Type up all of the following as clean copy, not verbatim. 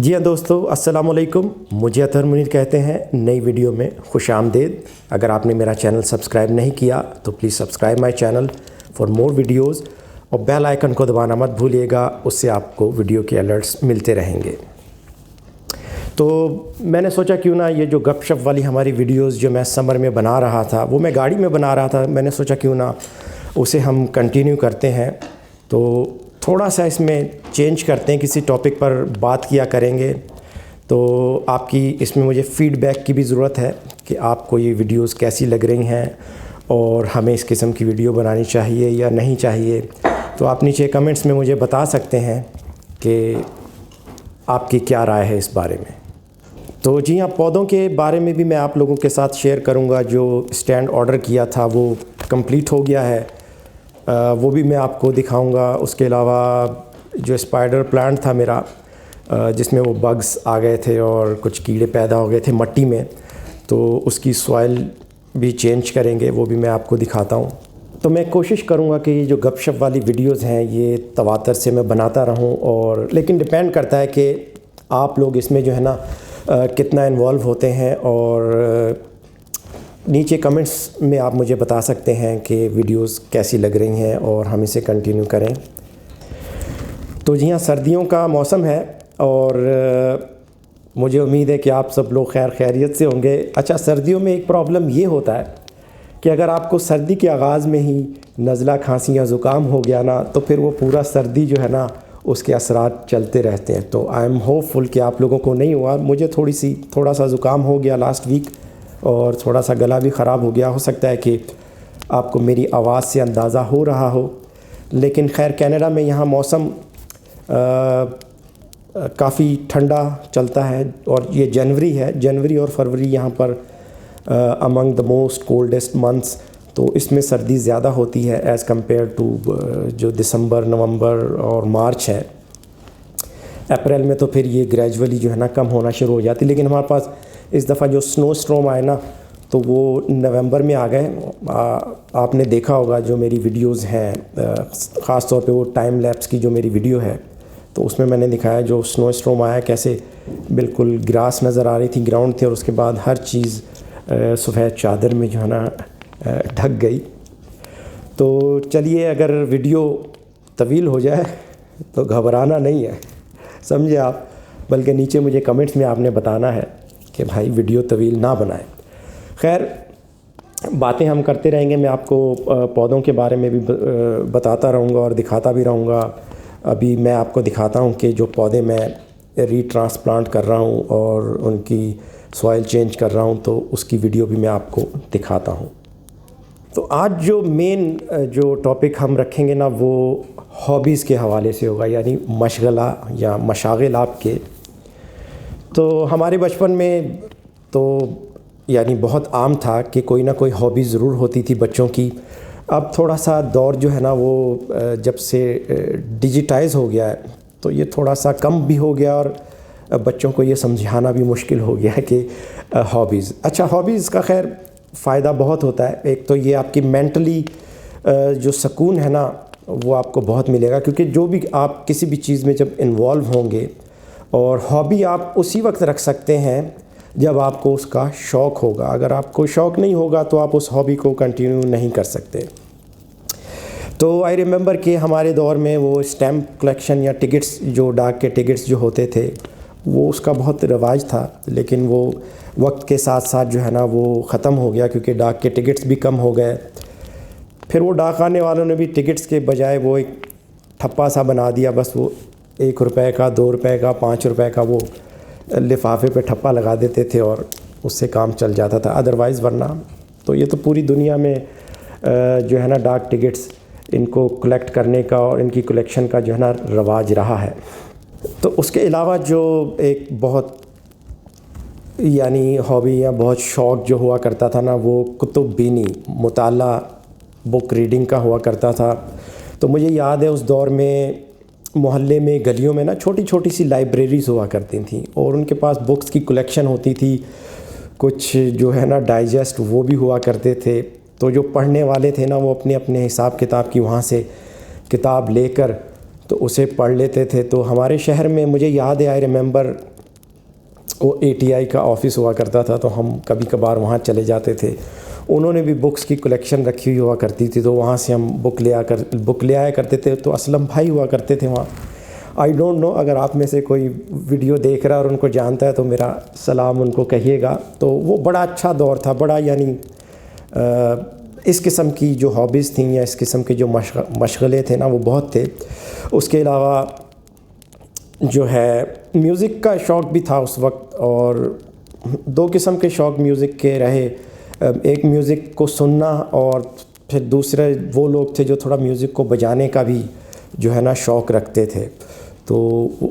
जी हाँ दोस्तों, अस्सलाम वालेकुम। मुझे अतहर मुनीर कहते हैं। नई वीडियो में खुश आमदेद। अगर आपने मेरा चैनल सब्सक्राइब नहीं किया तो please subscribe my channel for more videos और बेल आइकन को दबाना मत भूलिएगा, उससे आपको वीडियो के अलर्ट्स मिलते रहेंगे। तो मैंने सोचा क्यों ना ये जो गपशप वाली हमारी वीडियोस जो मैं समर में बना रहा था, वो मैं गाड़ी में बना रहा था, मैंने सोचा क्यों ना उसे हम कंटिन्यू करते हैं। तो थोड़ा सा इसमें चेंज करते हैं, किसी टॉपिक पर बात किया करेंगे। तो आपकी इसमें मुझे फ़ीडबैक की भी ज़रूरत है कि आपको ये वीडियोस कैसी लग रही हैं और हमें इस किस्म की वीडियो बनानी चाहिए या नहीं चाहिए। तो आप नीचे कमेंट्स में मुझे बता सकते हैं कि आपकी क्या राय है इस बारे में। तो जी हाँ, पौधों के बारे में भी मैं आप लोगों के साथ शेयर करूँगा। जो स्टैंड ऑर्डर किया था वो कंप्लीट हो गया है, वो भी मैं आपको दिखाऊंगा। उसके अलावा जो स्पाइडर प्लांट था मेरा, जिसमें वो बग्स आ गए थे और कुछ कीड़े पैदा हो गए थे मट्टी में, तो उसकी सॉइल भी चेंज करेंगे, वो भी मैं आपको दिखाता हूँ। तो मैं कोशिश करूँगा कि ये जो गपशप वाली वीडियोज़ हैं ये तवातर से मैं बनाता रहूँ, और लेकिन डिपेंड करता है कि आप लोग इसमें जो है ना कितना इन्वॉल्व होते हैं। और नीचे कमेंट्स में आप मुझे बता सकते हैं कि वीडियोस कैसी लग रही हैं और हम इसे कंटिन्यू करें। तो जी हाँ, सर्दियों का मौसम है और मुझे उम्मीद है कि आप सब लोग खैर खैरियत से होंगे। अच्छा, सर्दियों में एक प्रॉब्लम ये होता है कि अगर आपको सर्दी के आगाज़ में ही नज़ला, खांसी या ज़ुकाम हो गया ना, तो फिर वो पूरा सर्दी जो है ना उसके असरात चलते रहते हैं। तो आई एम होपफुल कि आप लोगों को नहीं हुआ। मुझे थोड़ा सा ज़ुकाम हो गया लास्ट वीक और थोड़ा सा गला भी ख़राब हो गया। हो सकता है कि आपको मेरी आवाज़ से अंदाज़ा हो रहा हो, लेकिन खैर कनाडा में यहाँ मौसम काफ़ी ठंडा चलता है और ये जनवरी है। जनवरी और फरवरी यहाँ पर among the most coldest months, तो इसमें सर्दी ज़्यादा होती है एज़ कम्पेयर टू जो दिसंबर, नवंबर और मार्च है। अप्रैल में तो फिर ये ग्रेजुअली जो है ना कम होना शुरू हो जाती है। लेकिन हमारे पास इस दफ़ा जो स्नो स्टॉर्म आए ना, तो वो नवंबर में आ गए। आपने देखा होगा जो मेरी वीडियोस हैं, ख़ास तौर पे वो टाइम लैप्स की जो मेरी वीडियो है, तो उसमें मैंने दिखाया जो स्नो स्टॉर्म आया कैसे बिल्कुल ग्रास नज़र आ रही थी, ग्राउंड थे, और उसके बाद हर चीज़ सफ़ेद चादर में जो है ना ढक गई। तो चलिए, अगर वीडियो तवील हो जाए तो घबराना नहीं है, समझे आप, बल्कि नीचे मुझे कमेंट्स में आपने बताना है कि भाई वीडियो तवील ना बनाए। खैर, बातें हम करते रहेंगे। मैं आपको पौधों के बारे में भी बताता रहूँगा और दिखाता भी रहूँगा। अभी मैं आपको दिखाता हूँ कि जो पौधे मैं रीट्रांसप्लांट कर रहा हूँ और उनकी सॉइल चेंज कर रहा हूँ, तो उसकी वीडियो भी मैं आपको दिखाता हूँ। तो आज जो मेन जो टॉपिक हम रखेंगे ना, वो हॉबीज़ के हवाले से होगा, यानी मशगला या मशागिल आपके। तो हमारे बचपन में तो यानी बहुत आम था कि कोई ना कोई हॉबी ज़रूर होती थी बच्चों की। अब थोड़ा सा दौर जो है ना वो जब से डिजिटाइज़ हो गया है, तो ये थोड़ा सा कम भी हो गया और बच्चों को ये समझाना भी मुश्किल हो गया है कि हॉबीज़। अच्छा, हॉबीज़ का खैर फ़ायदा बहुत होता है। एक तो ये आपकी मेंटली जो सुकून है ना वो आपको बहुत मिलेगा, क्योंकि जो भी आप किसी भी चीज़ में जब इन्वॉल्व होंगे, और हॉबी आप उसी वक्त रख सकते हैं जब आपको उसका शौक़ होगा। अगर आपको शौक़ नहीं होगा तो आप उस हॉबी को कंटिन्यू नहीं कर सकते। तो आई रिमेंबर कि हमारे दौर में वो स्टैम्प कलेक्शन या टिकट्स, जो डाक के टिकट्स जो होते थे, वो उसका बहुत रिवाज था। लेकिन वो वक्त के साथ साथ जो है ना वो ख़त्म हो गया, क्योंकि डाक के टिकट्स भी कम हो गए। फिर वो डाक आने वालों ने भी टिकट्स के बजाय वो एक ठप्पा सा बना दिया, बस वो 1 रुपए का, 2 रुपए का, 5 रुपए का वो लिफाफे पे ठप्पा लगा देते थे और उससे काम चल जाता था। अदरवाइज़ वरना तो ये तो पूरी दुनिया में जो है ना डाक टिकट्स, इनको कलेक्ट करने का और इनकी कलेक्शन का जो है ना रवाज रहा है। तो उसके अलावा जो एक बहुत यानी हॉबी या बहुत शौक़ जो हुआ करता था ना, वो कुतुब बीनी, मुताला, बुक रीडिंग का हुआ करता था। तो मुझे याद है उस दौर में मोहल्ले में, गलियों में ना छोटी छोटी सी लाइब्रेरीज़ हुआ करती थी और उनके पास बुक्स की कलेक्शन होती थी। कुछ जो है ना डाइजेस्ट वो भी हुआ करते थे। तो जो पढ़ने वाले थे ना वो अपने अपने हिसाब किताब की वहाँ से किताब लेकर तो उसे पढ़ लेते थे। तो हमारे शहर में मुझे याद है, आई रिमेंबर, वो ATI का ऑफ़िस हुआ करता था, तो हम कभी कभार वहाँ चले जाते थे। उन्होंने भी बुक्स की कलेक्शन रखी हुई हुआ करती थी, तो वहाँ से हम बुक ले आया करते थे। तो असलम भाई हुआ करते थे वहाँ। आई डोंट नो, अगर आप में से कोई वीडियो देख रहा है और उनको जानता है तो मेरा सलाम उनको कहिएगा। तो वो बड़ा अच्छा दौर था, बड़ा यानी इस किस्म की जो हॉबीज़ थी या इस किस्म के जो मशगले थे ना, वो बहुत थे। उसके अलावा जो है म्यूज़िक का शौक़ भी था उस वक्त, और दो किस्म के शौक़ म्यूज़िक के रहे। एक म्यूज़िक को सुनना, और फिर दूसरे वो लोग थे जो थोड़ा म्यूज़िक को बजाने का भी जो है ना शौक़ रखते थे। तो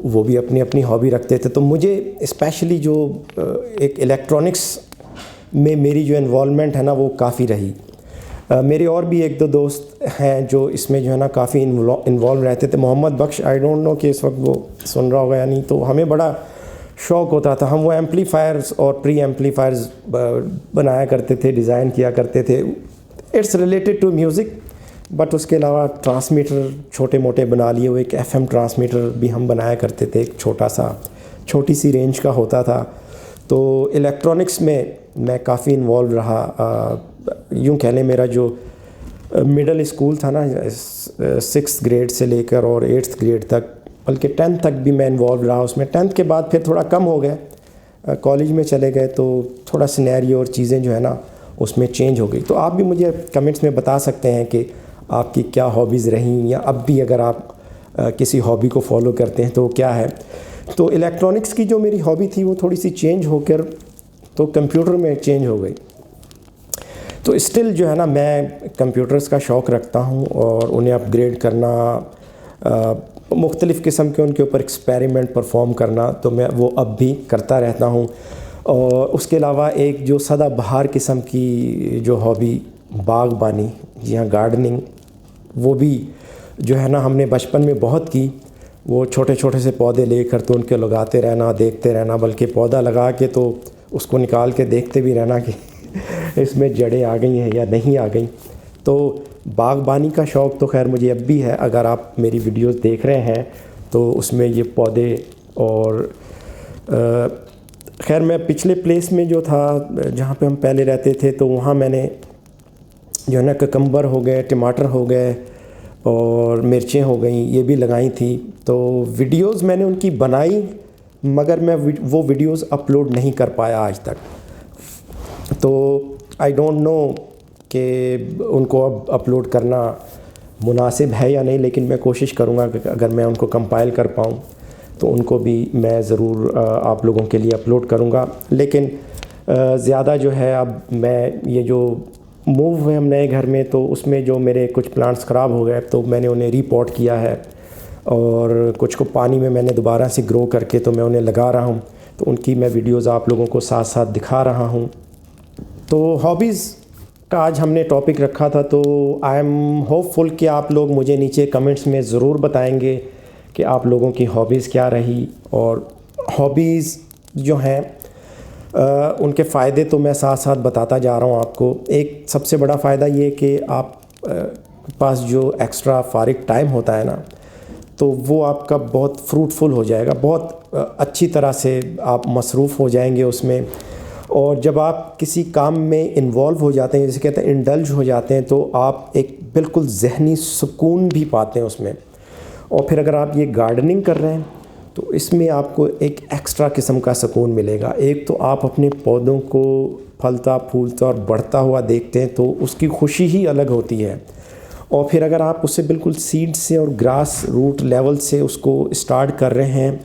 वो भी अपनी अपनी हॉबी रखते थे। तो मुझे स्पेशली जो एक इलेक्ट्रॉनिक्स में मेरी जो इन्वॉल्वमेंट है ना, वो काफ़ी रही। मेरे और भी एक दो दोस्त हैं जो इसमें जो है ना काफ़ी इन्वॉल्व रहते थे। मोहम्मद बख्श, आई डोंट नो कि इस वक्त वो सुन रहा होगा या नहीं। तो हमें बड़ा शौक़ होता था, हम वो एम्पलीफायर्स और प्री एम्पलीफायर्स बनाया करते थे, डिज़ाइन किया करते थे। It's related to music, but उसके अलावा ट्रांसमीटर छोटे मोटे बना लिए हुए। एक FM ट्रांसमीटर भी हम बनाया करते थे, एक छोटी सी रेंज का होता था। तो इलेक्ट्रॉनिक्स में मैं काफ़ी इन्वॉल्व रहा। यूँ कह लें, मेरा जो मिडिल स्कूल था ना, 6th ग्रेड से लेकर और 8th ग्रेड तक, बल्कि 10th तक भी मैं इन्वॉल्व रहा उसमें। 10th के बाद फिर थोड़ा कम हो गए, कॉलेज में चले गए, तो थोड़ा सिनेरियो और चीज़ें जो है ना उसमें चेंज हो गई। तो आप भी मुझे कमेंट्स में बता सकते हैं कि आपकी क्या हॉबीज़ रहीं, या अब भी अगर आप किसी हॉबी को फॉलो करते हैं तो क्या है। तो इलेक्ट्रॉनिक्स की जो मेरी हॉबी थी वो थोड़ी सी चेंज होकर तो कंप्यूटर में चेंज हो गई। तो स्टिल जो है ना मैं कंप्यूटर्स का शौक़ रखता हूँ, और उन्हें अपग्रेड करना, मुख्तलिफ़ किस्म के उनके ऊपर एक्सपेरिमेंट परफॉर्म करना, तो मैं वो अब भी करता रहता हूँ। और उसके अलावा एक जो सदाबहार किस्म की जो हॉबी, बागबानी, जी हाँ, गार्डनिंग, वो भी जो है ना हमने बचपन में बहुत की। वो छोटे छोटे से पौधे लेकर तो उनके लगाते रहना, देखते रहना, बल्कि पौधा लगा के तो उसको निकाल के देखते भी रहना कि इसमें जड़ें आ गई हैं या नहीं आ गई। तो बागबानी का शौक़ तो खैर मुझे अब भी है। अगर आप मेरी वीडियोस देख रहे हैं तो उसमें ये पौधे, और खैर मैं पिछले प्लेस में जो था जहाँ पे हम पहले रहते थे, तो वहाँ मैंने जो है ना ककम्बर हो गए, टमाटर हो गए और मिर्चें हो गई, ये भी लगाई थी। तो वीडियोस मैंने उनकी बनाई, मगर मैं वो वीडियोस अपलोड नहीं कर पाया आज तक। तो आई डोंट नो कि उनको अब अपलोड करना मुनासिब है या नहीं, लेकिन मैं कोशिश करूँगा कि अगर मैं उनको कंपाइल कर पाऊँ तो उनको भी मैं ज़रूर आप लोगों के लिए अपलोड करूँगा। लेकिन ज़्यादा जो है, अब मैं ये जो मूव हुए हम नए घर में, तो उसमें जो मेरे कुछ प्लांट्स ख़राब हो गए, तो मैंने उन्हें रीपॉट किया है, और कुछ को पानी में मैंने दोबारा से ग्रो करके तो मैं उन्हें लगा रहा हूँ। तो उनकी मैं वीडियोस आप लोगों को साथ साथ दिखा रहा हूँ। तो हॉबीज़ का आज हमने टॉपिक रखा था। तो आई एम होपफुल कि आप लोग मुझे नीचे कमेंट्स में ज़रूर बताएंगे कि आप लोगों की हॉबीज़ क्या रही। और हॉबीज़ जो हैं उनके फ़ायदे तो मैं साथ साथ बताता जा रहा हूँ आपको। एक सबसे बड़ा फ़ायदा ये कि आप पास जो एक्स्ट्रा फारिग टाइम होता है ना, तो वो आपका बहुत फ्रूटफुल हो जाएगा, बहुत अच्छी तरह से आप मसरूफ़ हो जाएंगे उसमें। और जब आप किसी काम में इन्वॉल्व हो जाते हैं, जैसे कहते हैं इंडल्ज हो जाते हैं, तो आप एक बिल्कुल ज़हनी सुकून भी पाते हैं उसमें। और फिर अगर आप ये गार्डनिंग कर रहे हैं तो इसमें आपको एक एक्स्ट्रा किस्म का सुकून मिलेगा। एक तो आप अपने पौधों को फलता फूलता और बढ़ता हुआ देखते हैं, तो उसकी खुशी ही अलग होती है। और फिर अगर आप उससे बिल्कुल सीड से और ग्रास रूट लेवल से उसको स्टार्ट कर रहे हैं,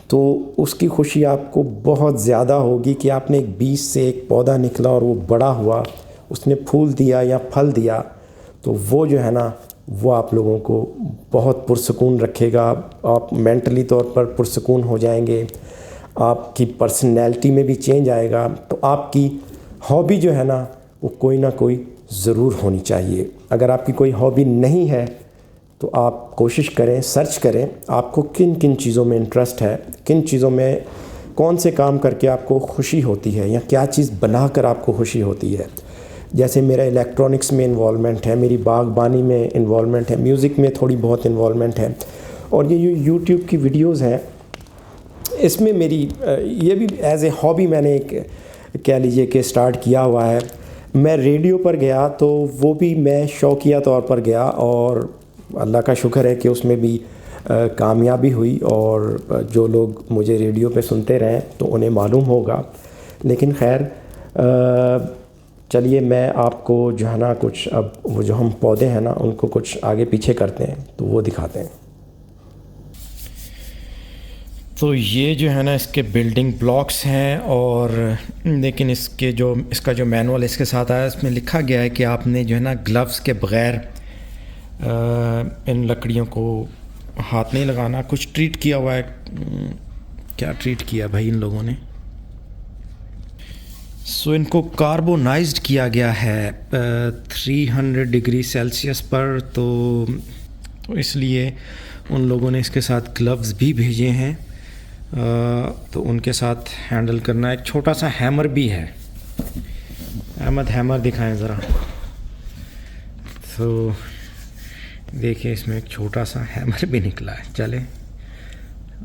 तो उसकी खुशी आपको बहुत ज़्यादा होगी कि आपने एक बीज से एक पौधा निकला और वो बड़ा हुआ, उसने फूल दिया या फल दिया। तो वो जो है ना, वो आप लोगों को बहुत पुरसुकून रखेगा। आप मेंटली तौर पर पुरसुकून हो जाएंगे, आपकी पर्सनैलिटी में भी चेंज आएगा। तो आपकी हॉबी जो है ना, वो कोई ना कोई ज़रूर होनी चाहिए। अगर आपकी कोई हॉबी नहीं है तो आप कोशिश करें, सर्च करें आपको किन किन चीज़ों में इंटरेस्ट है, किन चीज़ों में कौन से काम करके आपको खुशी होती है, या क्या चीज़ बनाकर आपको खुशी होती है। जैसे मेरा इलेक्ट्रॉनिक्स में इन्वॉल्वमेंट है, मेरी बागबानी में इन्वॉल्वमेंट है, म्यूज़िक में थोड़ी बहुत इन्वॉल्वमेंट है। और ये जो यूट्यूब की वीडियोस हैं, इसमें मेरी ये भी एज ए हॉबी मैंने एक कह लीजिए कि स्टार्ट किया हुआ है। मैं रेडियो पर गया तो वो भी मैं शौकिया तौर पर गया, और अल्लाह का शुक्र है कि उसमें भी कामयाबी हुई, और जो लोग मुझे रेडियो पे सुनते रहे तो उन्हें मालूम होगा। लेकिन खैर चलिए मैं आपको जो है ना कुछ, अब वो जो हम पौधे हैं ना उनको कुछ आगे पीछे करते हैं तो वो दिखाते हैं। तो ये जो है ना इसके बिल्डिंग ब्लॉक्स हैं, और लेकिन इसका जो मैनुअल इसके साथ आया इसमें लिखा गया है कि आपने जो है ना ग्लव्स के बग़ैर इन लकड़ियों को हाथ नहीं लगाना। कुछ ट्रीट किया हुआ है, क्या ट्रीट किया भाई इन लोगों ने। सो इनको कार्बोनाइज्ड किया गया है 300 डिग्री सेल्सियस पर, तो इसलिए उन लोगों ने इसके साथ ग्लव्स भी भेजे हैं। तो उनके साथ हैंडल करना। एक छोटा सा हैमर भी है। अहमद हैमर दिखाएं ज़रा। तो देखिए इसमें एक छोटा सा हैमर भी निकला है, चले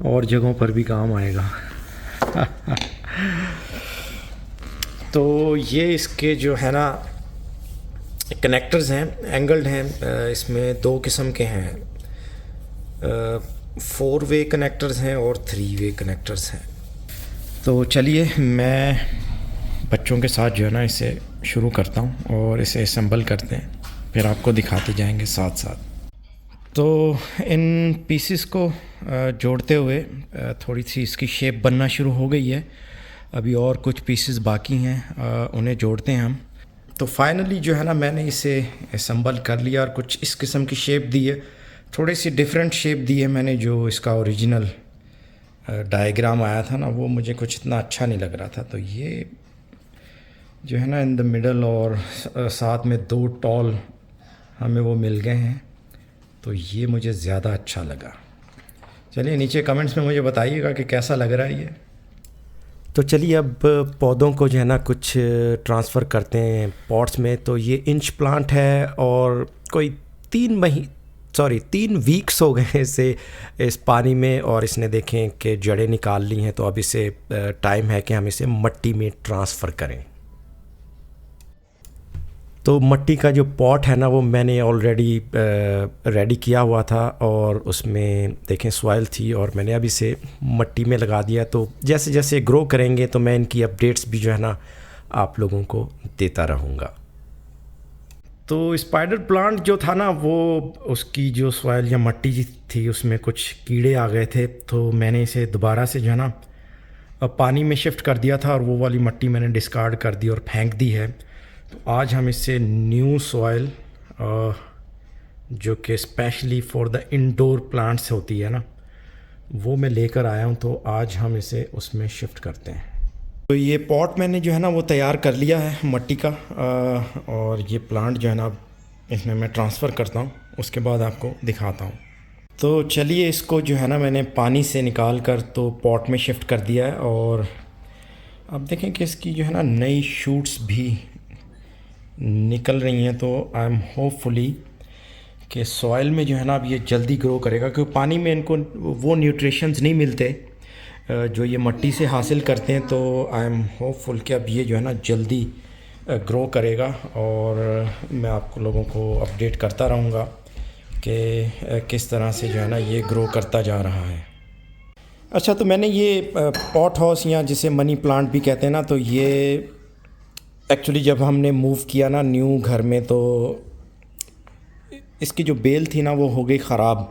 और जगहों पर भी काम आएगा। तो ये इसके जो है ना कनेक्टर्स हैं, एंगल्ड हैं। इसमें 2 किस्म के हैं, 4 वे कनेक्टर्स हैं और 3 वे कनेक्टर्स हैं। तो चलिए मैं बच्चों के साथ जो है ना इसे शुरू करता हूँ और इसे असेंबल करते हैं, फिर आपको दिखाते जाएंगे साथ साथ। तो इन पीसेस को जोड़ते हुए थोड़ी सी इसकी शेप बनना शुरू हो गई है। अभी और कुछ पीसेस बाकी हैं, उन्हें जोड़ते हैं हम। तो फाइनली जो है ना मैंने इसे असेंबल कर लिया और कुछ इस किस्म की शेप दी है। थोड़ी सी डिफरेंट शेप दी है मैंने। जो इसका ओरिजिनल डायग्राम आया था ना वो मुझे कुछ इतना अच्छा नहीं लग रहा था। तो ये जो है ना इन द मिडल और साथ में 2 टॉल हमें वो मिल गए हैं, तो ये मुझे ज़्यादा अच्छा लगा। चलिए नीचे कमेंट्स में मुझे बताइएगा कि कैसा लग रहा है ये। तो चलिए अब पौधों को जो है ना कुछ ट्रांसफ़र करते हैं पॉट्स में। तो ये इंच प्लांट है और कोई 3 वीक्स हो गए इसे इस पानी में, और इसने देखें कि जड़ें निकाल ली हैं। तो अब इसे टाइम है कि हम इसे मिट्टी में ट्रांसफ़र करें। तो मिट्टी का जो पॉट है ना वो मैंने ऑलरेडी रेडी किया हुआ था, और उसमें देखें सॉइल थी, और मैंने अब इसे मिट्टी में लगा दिया। तो जैसे जैसे ग्रो करेंगे तो मैं इनकी अपडेट्स भी जो है ना आप लोगों को देता रहूँगा। तो स्पाइडर प्लांट जो था ना वो उसकी जो सॉइल या मिट्टी थी उसमें कुछ कीड़े आ गए थे, तो मैंने इसे दोबारा से जो है ना पानी में शिफ्ट कर दिया था, और वो वाली मिट्टी मैंने डिस्कार्ड कर दी और फेंक दी है। तो आज हम इससे न्यू सॉइल जो कि specially for the indoor plants होती है ना वो मैं लेकर आया हूँ। तो आज हम इसे उसमें शिफ्ट करते हैं। तो ये पॉट मैंने जो है ना वो तैयार कर लिया है मिट्टी का, और ये प्लांट जो है ना इसमें मैं ट्रांसफ़र करता हूँ, उसके बाद आपको दिखाता हूँ। तो चलिए इसको जो है ना मैंने पानी से निकाल कर तो पॉट में शिफ्ट कर दिया है, और अब देखें कि इसकी जो है ना नई शूट्स भी निकल रही हैं। तो आई एम होपफुली कि सॉइल में जो है ना अब ये जल्दी ग्रो करेगा, क्योंकि पानी में इनको वो न्यूट्रिशंस नहीं मिलते जो ये मिट्टी से हासिल करते हैं। तो आई एम होपफुल कि अब ये जो है ना जल्दी ग्रो करेगा, और मैं आपको लोगों को अपडेट करता रहूँगा कि किस तरह से जो है ना ये ग्रो करता जा रहा है। अच्छा, तो मैंने ये पॉट हाउस या जिसे मनी प्लांट भी कहते हैं ना, तो ये एक्चुअली जब हमने मूव किया ना न्यू घर में तो इसकी जो बेल थी ना वो हो गई ख़राब।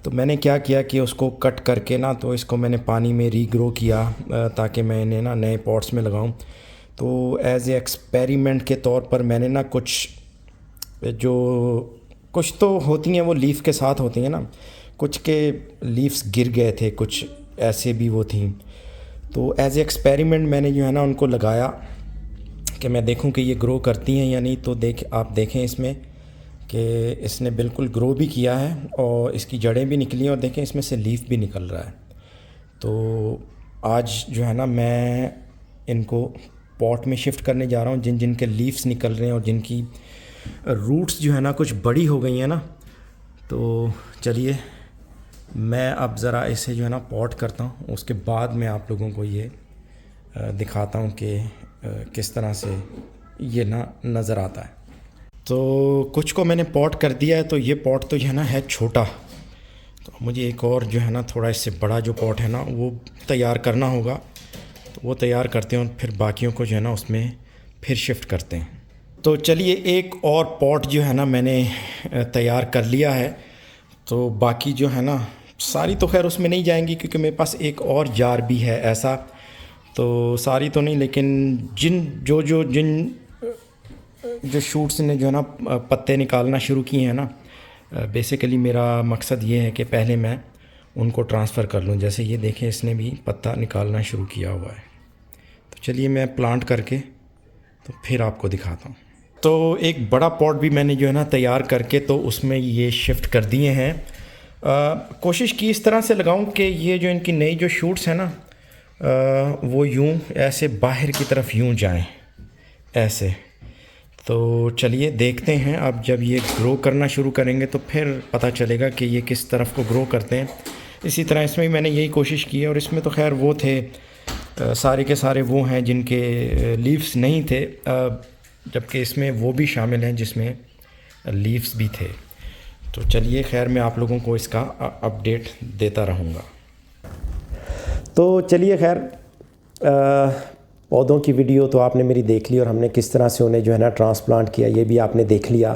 तो मैंने क्या किया कि उसको कट करके ना तो इसको मैंने पानी में रीग्रो किया ताकि मैं इन्हें ना नए पॉट्स में लगाऊं। तो एज ए एक्सपेरिमेंट के तौर पर मैंने ना कुछ तो होती हैं वो लीफ के साथ होती हैं ना, कुछ के लीव्स गिर गए थे, कुछ ऐसे भी वो थी। तो एज ए एक्सपेरिमेंट मैंने जो है ना उनको लगाया कि मैं देखूं कि ये ग्रो करती हैं या नहीं। तो आप देखें इसमें कि इसने बिल्कुल ग्रो भी किया है और इसकी जड़ें भी निकली हैं, और देखें इसमें से लीफ भी निकल रहा है। तो आज जो है ना मैं इनको पॉट में शिफ्ट करने जा रहा हूँ, जिन के लीव्स निकल रहे हैं और जिनकी रूट्स जो है ना कुछ बड़ी हो गई हैं ना। तो चलिए मैं अब ज़रा इसे जो है ना पॉट करता हूँ, उसके बाद मैं आप लोगों को ये दिखाता हूँ कि किस तरह से ये ना नज़र आता है। तो कुछ को मैंने पॉट कर दिया है, तो ये पॉट तो जो है ना है छोटा, तो मुझे एक और जो है ना थोड़ा इससे बड़ा जो पॉट है ना वो तैयार करना होगा। तो वो तैयार करते हैं और फिर बाकियों को जो है ना उसमें फिर शिफ्ट करते हैं। तो चलिए एक और पॉट जो है ना मैंने तैयार कर लिया है। तो बाकी जो है ना सारी तो खैर उसमें नहीं जाएंगी, क्योंकि मेरे पास एक और जार भी है ऐसा। तो सारी तो नहीं, लेकिन जिन जो शूट्स ने जो है ना पत्ते निकालना शुरू किए हैं ना, बेसिकली मेरा मकसद ये है कि पहले मैं उनको ट्रांसफ़र कर लूँ। जैसे ये देखें, इसने भी पत्ता निकालना शुरू किया हुआ है। तो चलिए मैं प्लांट करके तो फिर आपको दिखाता हूँ। तो एक बड़ा पॉट भी मैंने जो है ना तैयार करके तो उसमें ये शिफ्ट कर दिए हैं। कोशिश की इस तरह से लगाऊं कि ये जो इनकी नई जो शूट्स हैं ना वो यूं ऐसे बाहर की तरफ यूं जाएं ऐसे। तो चलिए देखते हैं, अब जब ये ग्रो करना शुरू करेंगे तो फिर पता चलेगा कि ये किस तरफ को ग्रो करते हैं। इसी तरह इसमें भी मैंने यही कोशिश की है, और इसमें तो खैर वो थे सारे के सारे वो हैं जिनके लीव्स नहीं थे, जबकि इसमें वो भी शामिल हैं जिसमें लीव्स भी थे। तो चलिए खैर मैं आप लोगों को इसका अपडेट देता रहूँगा। तो चलिए खैर पौधों की वीडियो तो आपने मेरी देख ली, और हमने किस तरह से उन्हें जो है ना ट्रांसप्लांट किया ये भी आपने देख लिया।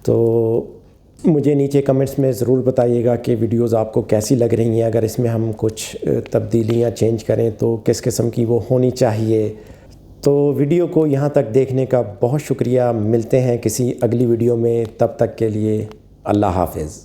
तो मुझे नीचे कमेंट्स में ज़रूर बताइएगा कि वीडियोस आपको कैसी लग रही हैं। अगर इसमें हम कुछ तब्दीलियाँ चेंज करें तो किस किस्म की वो होनी चाहिए। तो वीडियो को यहाँ तक देखने का बहुत शुक्रिया। मिलते हैं किसी अगली वीडियो में, तब तक के लिए अल्लाह हाफ़िज़।